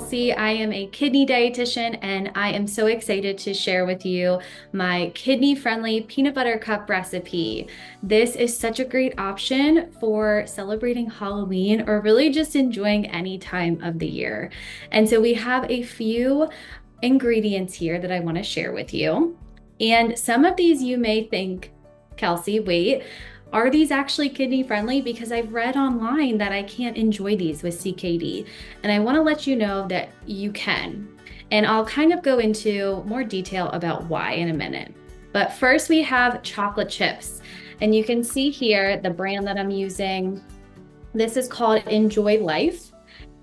Kelsey. I am a kidney dietitian, and I am so excited to share with you my kidney-friendly peanut butter cup recipe. This is such a great option for celebrating Halloween or really just enjoying any time of the year. And so we have a few ingredients here that I want to share with you. And some of these you may think, Kelsey, wait, are these actually kidney friendly? Because I've read online that I can't enjoy these with CKD. And I want to let you know that you can. And I'll kind of go into more detail about why in a minute. But first, we have chocolate chips. And you can see here the brand that I'm using. This is called Enjoy Life.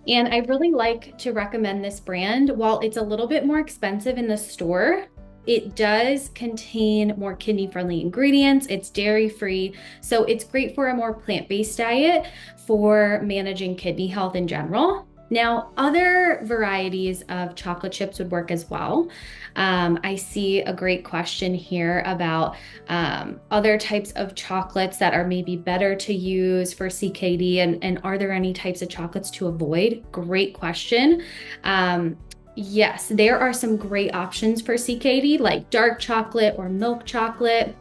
And I really like to recommend this brand. While it's a little bit more expensive in the store, it does contain more kidney-friendly ingredients. It's dairy-free, so it's great for a more plant-based diet for managing kidney health in general. Now, other varieties of chocolate chips would work as well. I see a great question here about other types of chocolates that are maybe better to use for CKD, and are there any types of chocolates to avoid? Great question. Yes, there are some great options for CKD, like dark chocolate or milk chocolate,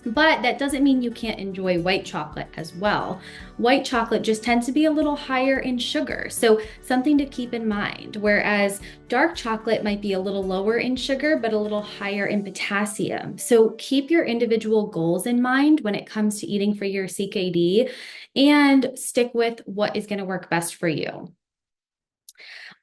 but that doesn't mean you can't enjoy white chocolate as well. White chocolate just tends to be a little higher in sugar, so something to keep in mind, whereas dark chocolate might be a little lower in sugar, but a little higher in potassium. So keep your individual goals in mind when it comes to eating for your CKD and stick with what is going to work best for you.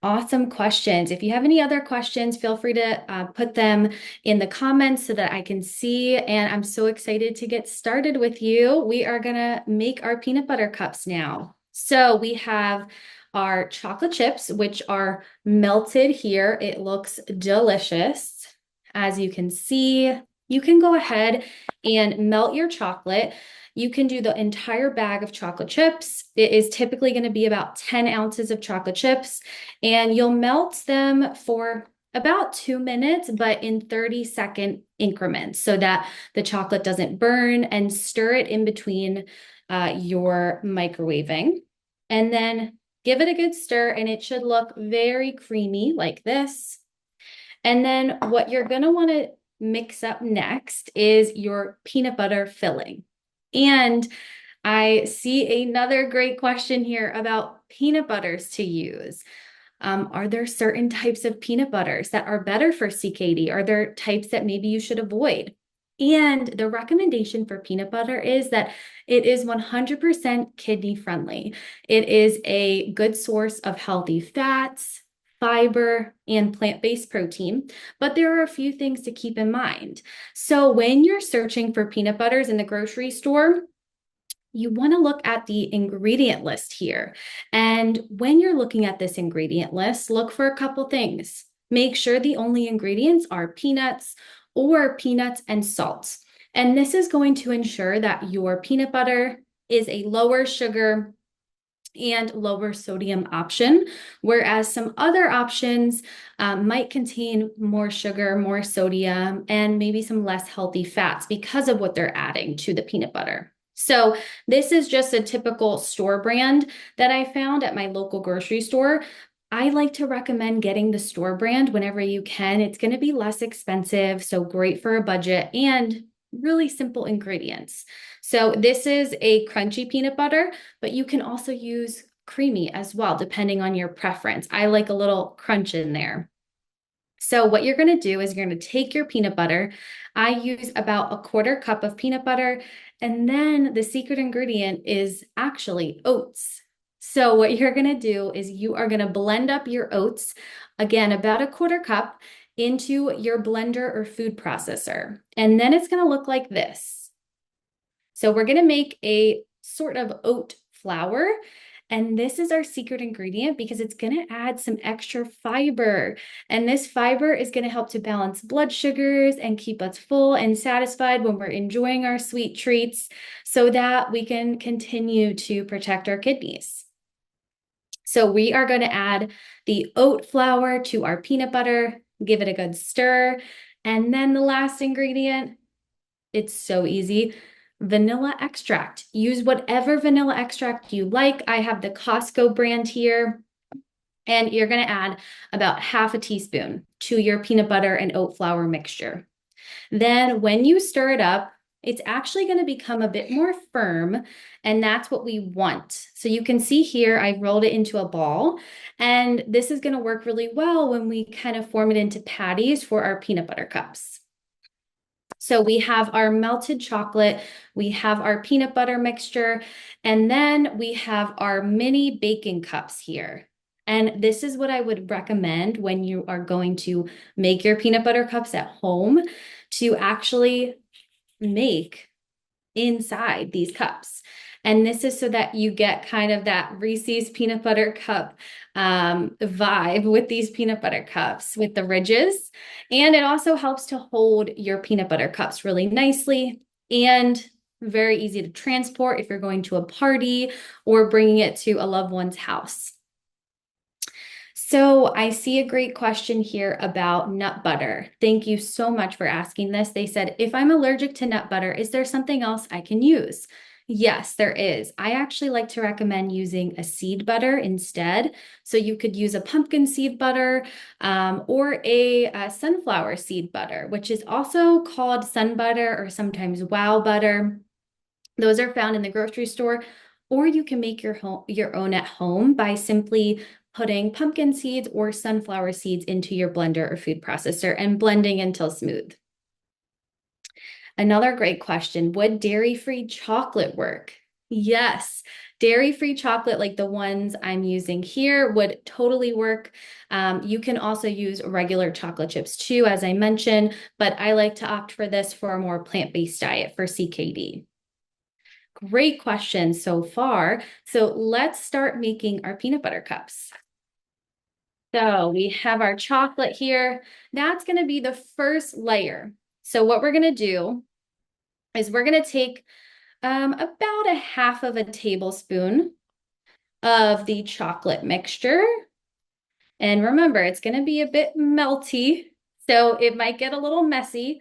Awesome questions. If you have any other questions, feel free to put them in the comments so that I can see. And I'm so excited to get started with you. We are going to make our peanut butter cups now. So we have our chocolate chips, which are melted here. It looks delicious. As you can see, you can go ahead and melt your chocolate. You can do the entire bag of chocolate chips. It is typically going to be about 10 ounces of chocolate chips, and you'll melt them for about 2 minutes, but in 30-second increments so that the chocolate doesn't burn, and stir it in between your microwaving. And then give it a good stir, and it should look very creamy like this. And then what you're going to want to mix up next is your peanut butter filling. And I see another great question here about peanut butters to use. Are there certain types of peanut butters that are better for CKD? Are there types that maybe you should avoid? And the recommendation for peanut butter is that it is 100% kidney friendly. It is a good source of healthy fats, fiber, and plant-based protein, but there are a few things to keep in mind. So when you're searching for peanut butters in the grocery store, you want to look at the ingredient list here. And when you're looking at this ingredient list, look for a couple things. Make sure the only ingredients are peanuts or peanuts and salt. And this is going to ensure that your peanut butter is a lower sugar and lower sodium option, whereas some other options might contain more sugar, more sodium, and maybe some less healthy fats because of what they're adding to the peanut butter. So this is just a typical store brand that I found at my local grocery store. I like to recommend getting the store brand whenever you can. It's going to be less expensive, so great for a budget, and really simple ingredients. So this is a crunchy peanut butter, but you can also use creamy as well, depending on your preference. I like a little crunch in there. So what you're going to do is you're going to take your peanut butter. I use about a 1/4 cup of peanut butter, and then the secret ingredient is actually oats. So what you're going to do is you are going to blend up your oats, again, about a 1/4 cup, into your blender or food processor. And then it's going to look like this. So we're going to make a sort of oat flour. And this is our secret ingredient because it's going to add some extra fiber. And this fiber is going to help to balance blood sugars and keep us full and satisfied when we're enjoying our sweet treats so that we can continue to protect our kidneys. So we are going to add the oat flour to our peanut butter, give it a good stir. And then the last ingredient, it's so easy, vanilla extract. Use whatever vanilla extract you like. I have the Costco brand here. And you're going to add about half a teaspoon to your peanut butter and oat flour mixture. Then when you stir it up, it's actually going to become a bit more firm, and that's what we want. So you can see here, I rolled it into a ball, and this is going to work really well when we kind of form it into patties for our peanut butter cups. So we have our melted chocolate, we have our peanut butter mixture, and then we have our mini baking cups here. And this is what I would recommend when you are going to make your peanut butter cups at home, to actually make inside these cups. And this is so that you get kind of that Reese's peanut butter cup vibe with these peanut butter cups with the ridges. And it also helps to hold your peanut butter cups really nicely, and very easy to transport if you're going to a party or bringing it to a loved one's house. So I see a great question here about nut butter. Thank you so much for asking this. They said, if I'm allergic to nut butter, is there something else I can use? Yes, there is. I actually like to recommend using a seed butter instead. So you could use a pumpkin seed butter or a sunflower seed butter, which is also called sun butter or sometimes wow butter. Those are found in the grocery store, or you can make your own at home by simply putting pumpkin seeds or sunflower seeds into your blender or food processor and blending until smooth. Another great question, would dairy-free chocolate work? Yes, dairy-free chocolate like the ones I'm using here would totally work. You can also use regular chocolate chips too, as I mentioned, but I like to opt for this for a more plant-based diet for CKD. Great question so far. So let's start making our peanut butter cups. So we have our chocolate here. That's going to be the first layer. So what we're going to do is we're going to take about a half of a tablespoon of the chocolate mixture. And remember, it's going to be a bit melty, so it might get a little messy.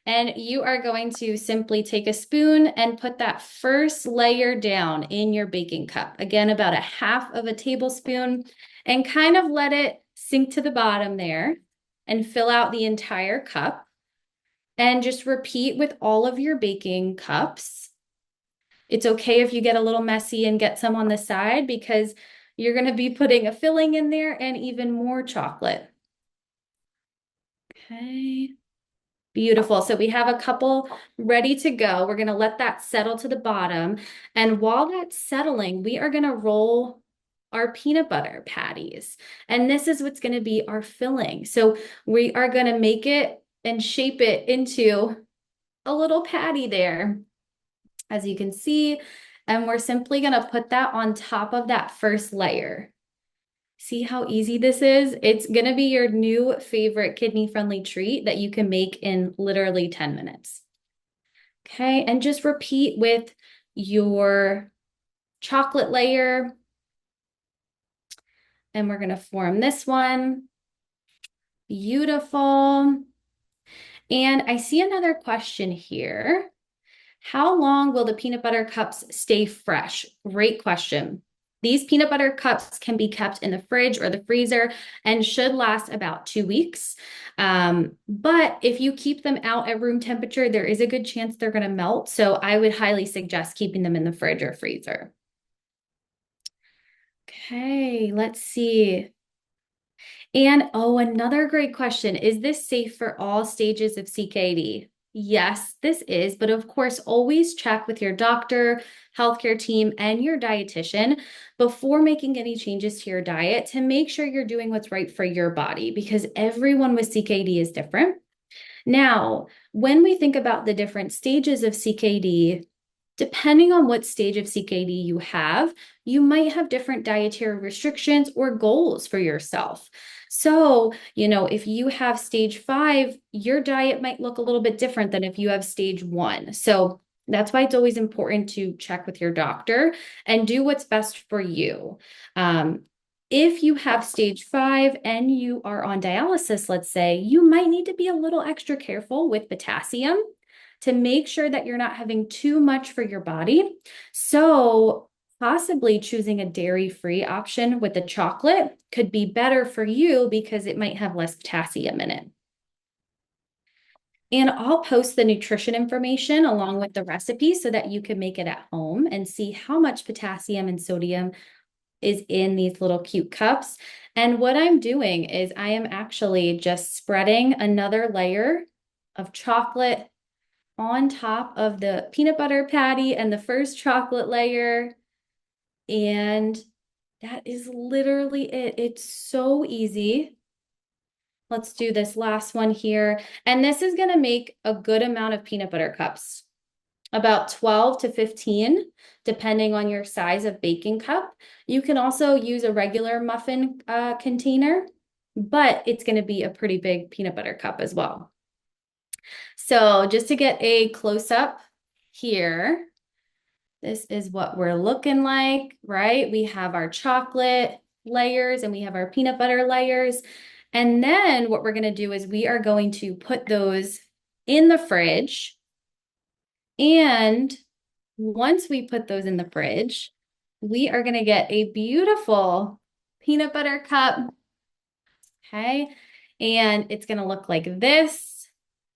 And you are going to simply take a spoon and put that first layer down in your baking cup. Again, about a half of a tablespoon, and kind of let it sink to the bottom there and fill out the entire cup. And just repeat with all of your baking cups. It's okay if you get a little messy and get some on the side, because you're going to be putting a filling in there and even more chocolate. Okay. Beautiful. So we have a couple ready to go. We're going to let that settle to the bottom. And while that's settling, we are going to roll our peanut butter patties. And this is what's going to be our filling. So we are going to make it and shape it into a little patty there, as you can see. And we're simply going to put that on top of that first layer. See how easy this is? It's going to be your new favorite kidney-friendly treat that you can make in literally 10 minutes. Okay, and just repeat with your chocolate layer. And we're going to form this one. Beautiful. And I see another question here. How long will the peanut butter cups stay fresh? Great question. These peanut butter cups can be kept in the fridge or the freezer and should last about 2 weeks. But if you keep them out at room temperature, there is a good chance they're going to melt. So I would highly suggest keeping them in the fridge or freezer. Okay, let's see. And oh, another great question. Is this safe for all stages of CKD? Yes, this is, but of course, always check with your doctor, healthcare team, and your dietitian before making any changes to your diet to make sure you're doing what's right for your body, because everyone with CKD is different. Now, when we think about the different stages of CKD, depending on what stage of CKD you have, you might have different dietary restrictions or goals for yourself. So, if you have stage 5, your diet might look a little bit different than if you have stage 1. So that's why it's always important to check with your doctor and do what's best for you. If you have stage 5 and you are on dialysis, let's say, you might need to be a little extra careful with potassium to make sure that you're not having too much for your body. So Possibly choosing a dairy-free option with the chocolate could be better for you because it might have less potassium in it. And I'll post the nutrition information along with the recipe so that you can make it at home and see how much potassium and sodium is in these little cute cups. And what I'm doing is I am actually just spreading another layer of chocolate on top of the peanut butter patty and the first chocolate layer. And that is literally it. It's so easy. Let's do this last one here. And this is going to make a good amount of peanut butter cups, about 12 to 15, depending on your size of baking cup. You can also use a regular muffin container, but it's going to be a pretty big peanut butter cup as well. So just to get a close up here, this is what we're looking like, right? We have our chocolate layers and we have our peanut butter layers. And then what we're going to do is we are going to put those in the fridge. And once we put those in the fridge, we are going to get a beautiful peanut butter cup. Okay. And it's going to look like this.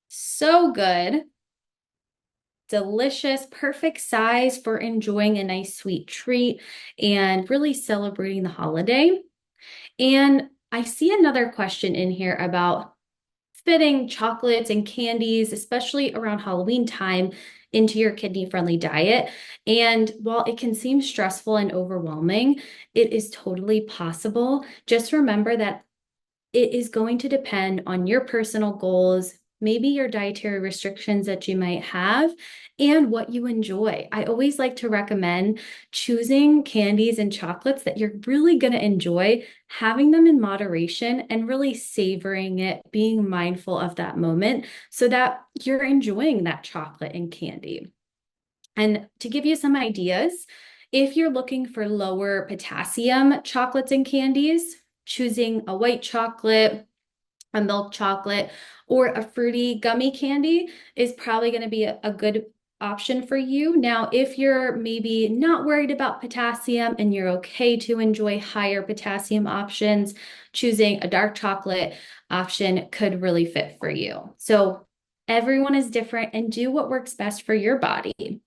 So good. Delicious, perfect size for enjoying a nice sweet treat and really celebrating the holiday. And I see another question in here about fitting chocolates and candies, especially around Halloween time, into your kidney-friendly diet. And while it can seem stressful and overwhelming, it is totally possible. Just remember that it is going to depend on your personal goals, maybe your dietary restrictions that you might have, and what you enjoy. I always like to recommend choosing candies and chocolates that you're really going to enjoy, having them in moderation and really savoring it, being mindful of that moment so that you're enjoying that chocolate and candy. And to give you some ideas, if you're looking for lower potassium chocolates and candies, choosing a white chocolate, a milk chocolate, or a fruity gummy candy is probably going to be a good option for you. Now, if you're maybe not worried about potassium and you're okay to enjoy higher potassium options, choosing a dark chocolate option could really fit for you. So everyone is different and do what works best for your body.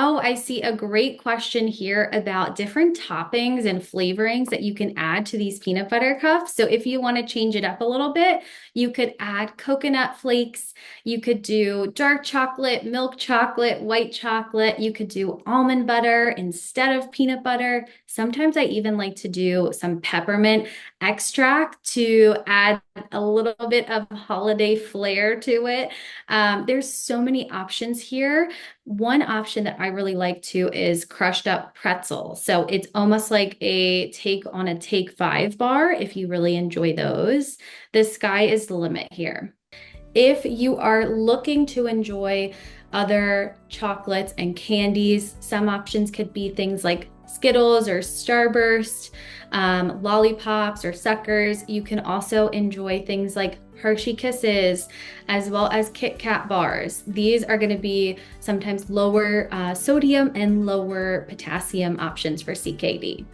Oh, I see a great question here about different toppings and flavorings that you can add to these peanut butter cups. So if you want to change it up a little bit, you could add coconut flakes. You could do dark chocolate, milk chocolate, white chocolate. You could do almond butter instead of peanut butter. Sometimes I even like to do some peppermint extract to add a little bit of holiday flair to it. There's so many options here. One option that I really like too is crushed up pretzel. So it's almost like a take on a Take 5 bar if you really enjoy those. The sky is the limit here. If you are looking to enjoy other chocolates and candies, some options could be things like Skittles or Starburst, lollipops or suckers. You can also enjoy things like Hershey Kisses, as well as Kit Kat bars. These are going to be sometimes lower sodium and lower potassium options for CKD.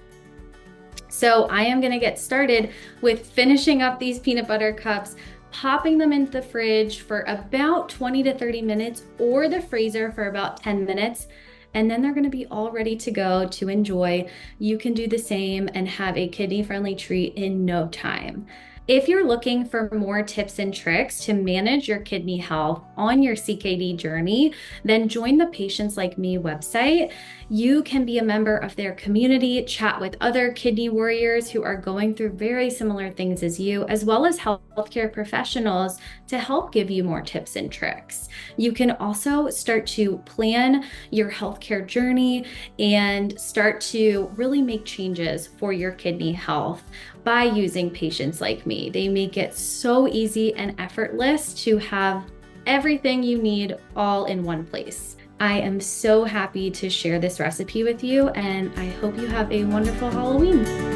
So I am going to get started with finishing up these peanut butter cups, popping them into the fridge for about 20 to 30 minutes or the freezer for about 10 minutes. And then they're going to be all ready to go to enjoy. You can do the same and have a kidney-friendly treat in no time. If you're looking for more tips and tricks to manage your kidney health on your CKD journey, then join the Patients Like Me website. You can be a member of their community, chat with other kidney warriors who are going through very similar things as you, as well as healthcare professionals to help give you more tips and tricks. You can also start to plan your healthcare journey and start to really make changes for your kidney health by using Patients Like Me. They make it so easy and effortless to have everything you need all in one place. I am so happy to share this recipe with you, and I hope you have a wonderful Halloween.